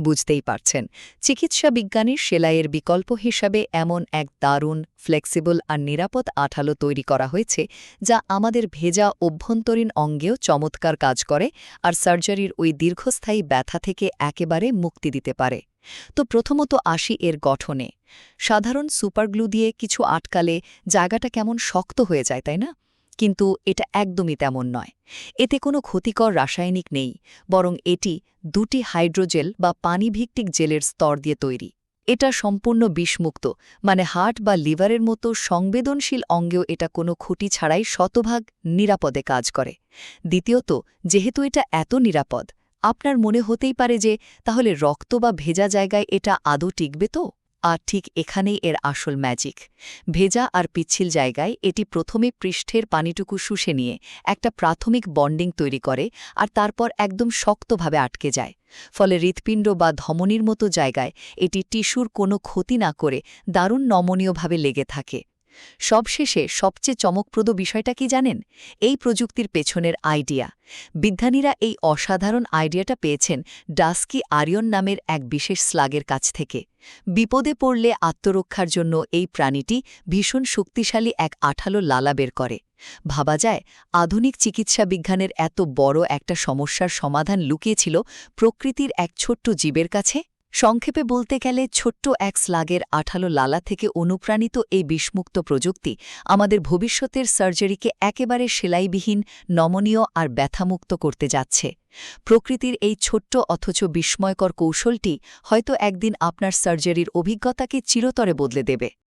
বুঝতেই পারছেন, চিকিৎসা বিজ্ঞানীর সেলাইয়ের বিকল্প হিসাবে এমন এক দারুণ ফ্লেক্সিবল আর নিরাপদ আঠালো তৈরি করা হয়েছে যা আমাদের ভেজা অভ্যন্তরীণ অঙ্গেও চমৎকার কাজ করে আর সার্জারির ওই দীর্ঘস্থায়ী ব্যথা থেকে একেবারে মুক্তি দিতে পারে। তো প্রথমত আসি এর গঠনে। সাধারণ সুপারগ্লু দিয়ে কিছু আটকালে জায়গাটা কেমন শক্ত হয়ে যায়, তাই না? কিন্তু এটা একদমই তেমন নয়। এতে কোনো ক্ষতিকর রাসায়নিক নেই, বরং এটি দুটি হাইড্রোজেল বা পানিভিত্তিক জেলের স্তর দিয়ে তৈরি। এটা সম্পূর্ণ বিষমুক্ত, মানে হার্ট বা লিভারের মতো সংবেদনশীল অঙ্গেও এটা কোনো খুঁটি ছাড়াই শতভাগ নিরাপদে কাজ করে। দ্বিতীয়ত, যেহেতু এটা এত নিরাপদ, আপনার মনে হতেই পারে যে তাহলে রক্ত বা ভেজা জায়গায় এটা আদৌ টিকবে তো? আর ঠিক এখানেই এর আসল ম্যাজিক। ভেজা আর পিচ্ছিল জায়গায় এটি প্রথমে পৃষ্ঠের পানিটুকু শুষে নিয়ে একটা প্রাথমিক বন্ডিং তৈরি করে আর তারপর একদম শক্তভাবে আটকে যায়। ফলে হৃৎপিণ্ড বা ধমনীর মতো জায়গায় এটি টিস্যুর কোনো ক্ষতি না করে দারুণ নমনীয়ভাবে লেগে থাকে। সবশেষে সবচেয়ে চমকপ্রদ বিষয়টা কি জানেন? এই প্রযুক্তির পেছনের আইডিয়া। বিজ্ঞানীরা এই অসাধারণ আইডিয়াটা পেয়েছেন ডাস্কি আরিয়ন নামের এক বিশেষ স্লাগের কাছ থেকে। বিপদে পড়লে আত্মরক্ষার জন্য এই প্রাণীটি ভীষণ শক্তিশালী এক আঠালো লালা বের করে। ভাবা যায়, আধুনিক চিকিৎসা বিজ্ঞানের এত বড় একটা সমস্যার সমাধান লুকিয়েছিল প্রকৃতির এক ছোট্ট জীবের কাছে। সংক্ষেপে বলতে গেলে ছোট্ট এক স্লাগের আঠালো লালা থেকে অনুপ্রাণিত এই বিষমুক্ত প্রযুক্তি আমাদের ভবিষ্যতের সার্জারিকে একেবারে সেলাইবিহীন, নমনীয় আর ব্যথামুক্ত করতে যাচ্ছে। প্রকৃতির এই ছোট্ট অথচ বিস্ময়কর কৌশলটি হয়তো একদিন আপনার সার্জারির অভিজ্ঞতাকে চিরতরে বদলে দেবে।